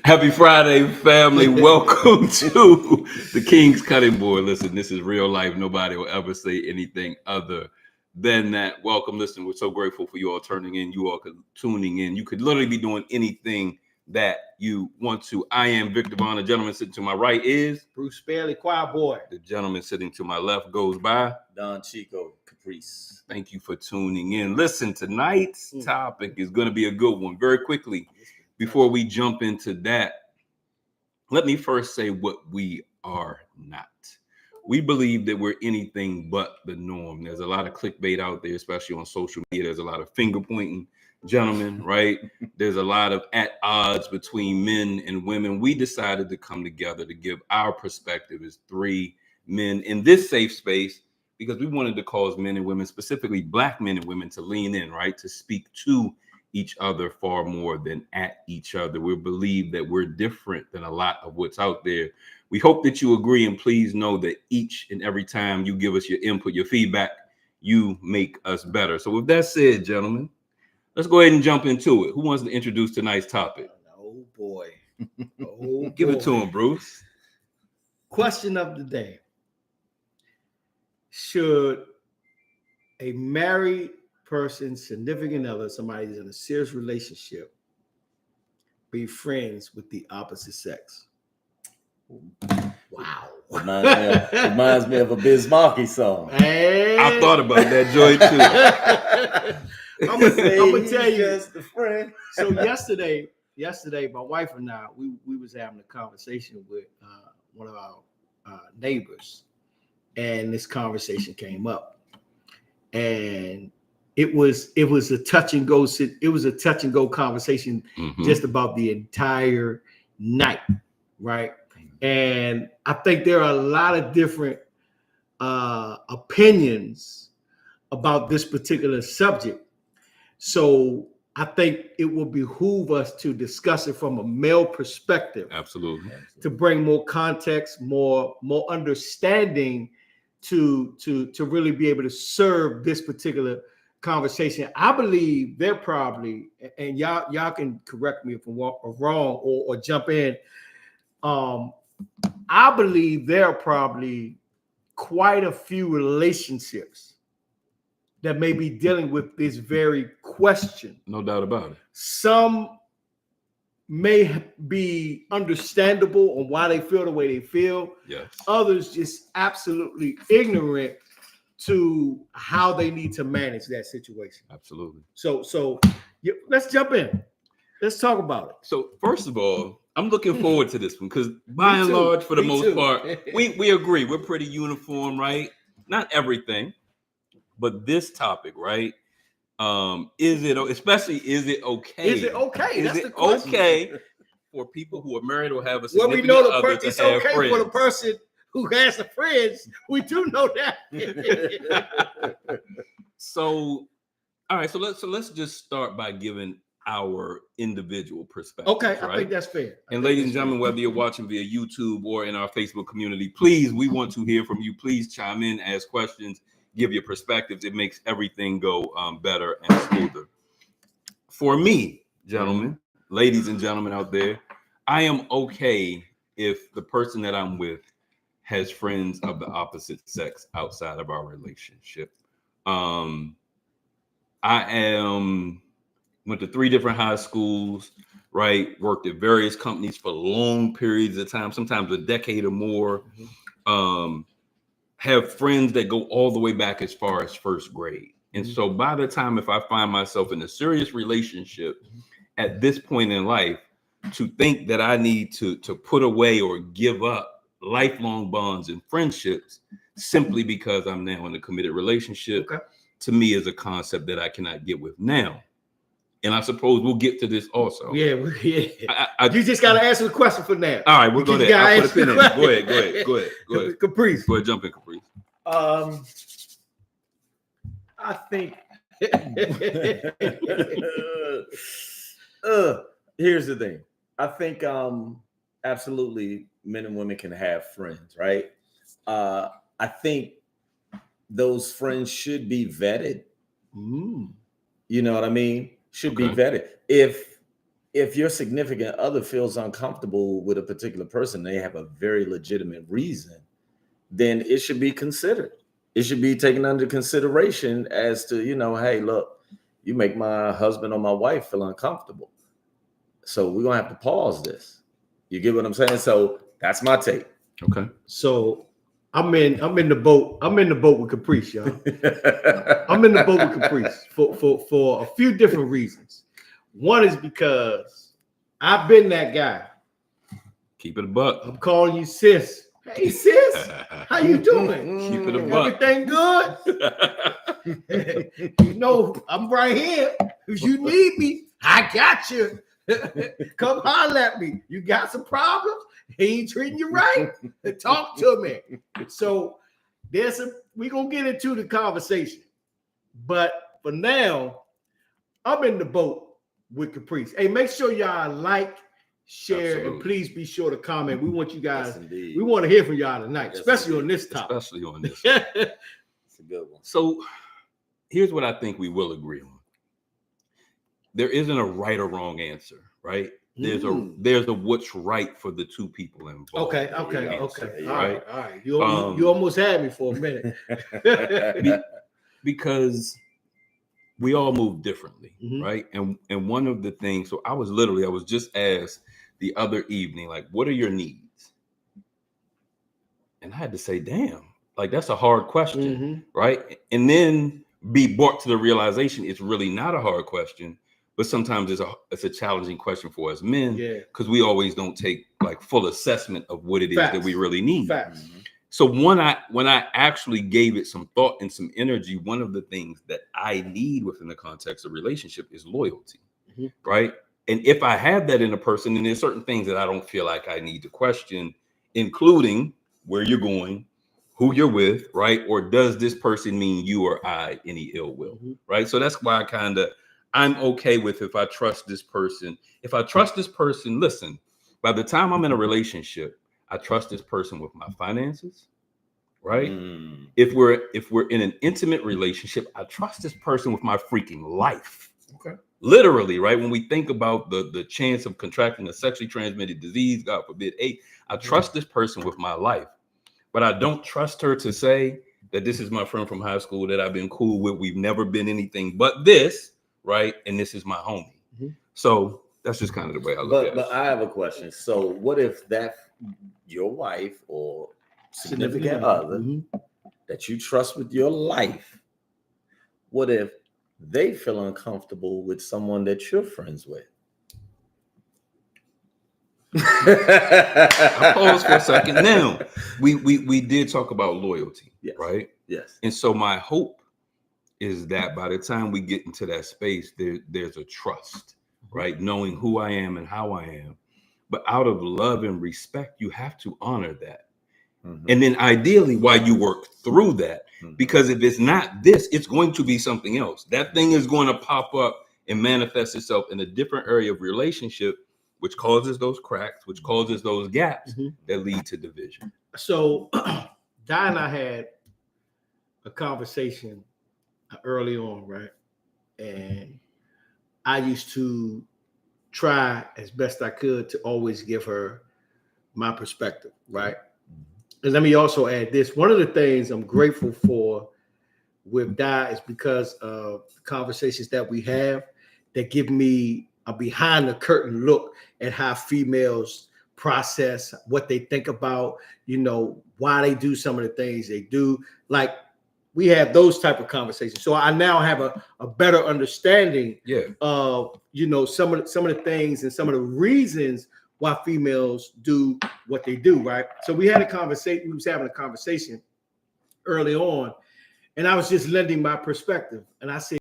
Happy Friday, family. Welcome to the King's Cutting Board. Listen, this is real life. Nobody will ever say anything other than that. Welcome. Listen, we're so grateful for you all turning in. You all tuning in. You could literally be doing anything that you want to. I am Victor Vaughn. The gentleman sitting to my right is Bruce Bailey, Choir Boy. The gentleman sitting to my left goes by Don Chico Caprice. Thank you for tuning in. Listen, tonight's topic is going to be a good one. Very quickly, before we jump into that, let me first say what we are not. We believe that we're anything but the norm. There's a lot of clickbait out there, especially on social media. There's a lot of finger pointing, gentlemen, right? There's a lot of at odds between men and women. We decided to come together to give our perspective as three men in this safe space, because we wanted to cause men and women, specifically Black men and women, to lean in, right? To speak to each other far more than at each other. We believe that we're different than a lot of what's out there. We hope that you agree, and please know that each and every time you give us your input, your feedback, you make us better. So with that said, gentlemen, let's go ahead and jump into it. Who wants to introduce tonight's topic? Oh boy. Give it to him, Bruce. Question of the day. Should a married person, significant other, somebody who's in a serious relationship, be friends with the opposite sex? Wow. Reminds me of a Biz Markie song. Hey. I thought about that joy too. I'm gonna tell you. Just a friend. So yesterday, my wife and I, we was having a conversation with one of our neighbors, and this conversation came up, and it was a touch and go. It was a touch and go conversation, just about the entire night, right? And I think there are a lot of different opinions about this particular subject. So I think it will behoove us to discuss it from a male perspective. Absolutely. To bring more context, more understanding to really be able to serve this particular conversation. I believe they're probably, and y'all can correct me if I'm wrong or jump in. I believe there are probably quite a few relationships that may be dealing with this very question. No doubt about it. Some may be understandable on why they feel the way they feel. Yes. Others just absolutely ignorant to how they need to manage that situation. Absolutely. So let's jump in. Let's talk about it. So first of all, I'm looking forward to this one because by and large, for the most part, we agree. We're pretty uniform, right? Not everything, but this topic, right? Is it okay? Is it okay? Is it okay for people who are married or have a significant other to it's have okay friends? For the person who has the friends. We do know that. So, all right. So let's just start by giving our individual perspective. Okay, right? I think that's fair. And ladies and gentlemen, whether you're watching via YouTube or in our Facebook community, please, we want to hear from you. Please chime in, ask questions, give your perspectives. It makes everything go better and smoother. For me, gentlemen, ladies and gentlemen out there, I am okay if the person that I'm with has friends of the opposite sex outside of our relationship. Went to 3 different high schools, right? Worked at various companies for long periods of time, sometimes a decade or more. Have friends that go all the way back as far as first grade. And so by the time, if I find myself in a serious relationship at this point in life, to think that I need to put away or give up lifelong bonds and friendships simply because I'm now in a committed relationship, to me is a concept that I cannot get with now. And I suppose we'll get to this also. Yeah. You just got to answer the question for now. All right, we'll go there. I'll put a pin in it. Go ahead. Caprice. Go ahead, jump in, Caprice. I think here's the thing. I think absolutely men and women can have friends, right? I think those friends should be vetted. You know what I mean? Should be vetted. If if your significant other feels uncomfortable with a particular person, they have a very legitimate reason, then it should be considered. It should be taken under consideration as to, hey, look, you make my husband or my wife feel uncomfortable. So we're going to have to pause this. You get what I'm saying? So that's my take. Okay. So I'm in the boat. I'm in the boat with Caprice, y'all. I'm in the boat with Caprice for a few different reasons. One is because I've been that guy. Keep it a buck. I'm calling you sis. Hey sis, how you doing? Keep it a buck. Everything good? I'm right here. If you need me, I got you. Come holler at me. You got some problems? He ain't treating you right? Talk to me. So we're gonna get into the conversation. But for now, I'm in the boat with Caprice. Hey, make sure y'all like, share, Absolutely. and please be sure to comment. We want you guys, Yes, indeed. we want to hear from y'all tonight, Yes, especially indeed. on this topic. Especially on this. It's a good one. So here's what I think we will agree on. There isn't a right or wrong answer, right? There's a what's right for the two people involved. Okay. Answer, All right? right. You almost had me for a minute. Because we all move differently, Mhm. right? And one of the things, so I was just asked the other evening, like, what are your needs? And I had to say, damn, like that's a hard question, Mhm. right? And then be brought to the realization it's really not a hard question, but sometimes it's a challenging question for us men, Yeah. because we always don't take like full assessment of what it is that Facts. we really need. Facts. So when I actually gave it some thought and some energy, one of the things that I need within the context of relationship is loyalty, Mhm. right? And if I have that in a person, then there's certain things that I don't feel like I need to question, including where you're going, who you're with, right? Or does this person mean you or I any ill will, Mhm. right? So that's why I'm okay with if I trust this person. If I trust this person, listen, by the time I'm in a relationship, I trust this person with my finances, right? Mm. If we're in an intimate relationship, I trust this person with my freaking life. Okay. Literally, right? When we think about the chance of contracting a sexually transmitted disease, God forbid, I trust this person with my life. But I don't trust her to say that this is my friend from high school that I've been cool with. We've never been anything but this, right? And this is my homie. Mhm. So that's just kind of the way I look at it. But I have a question. So what if that your wife or significant other Mhm. that you trust with your life, what if they feel uncomfortable with someone that you're friends with? I pause for a second. Now, we did talk about loyalty, Yes. right? Yes. And so my hope is that by the time we get into that space, there's a trust, right? Knowing who I am and how I am. But out of love and respect, you have to honor that. Mhm. And then ideally, while you work through that, Mhm. because if it's not this, it's going to be something else. That thing is going to pop up and manifest itself in a different area of relationship, which causes those cracks, which causes those gaps Mhm. that lead to division. So Di and I had a conversation early on, right? And I used to try as best I could to always give her my perspective, right? And let me also add this. One of the things I'm grateful for with Di is because of the conversations that we have that give me a behind the curtain look at how females process, what they think about, why they do some of the things they do. Like we have those type of conversations. So I now have a better understanding Yeah. of, some of the things and some of the reasons why females do what they do, right? So we had a conversation, we was having a conversation early on, and I was just lending my perspective. And I said,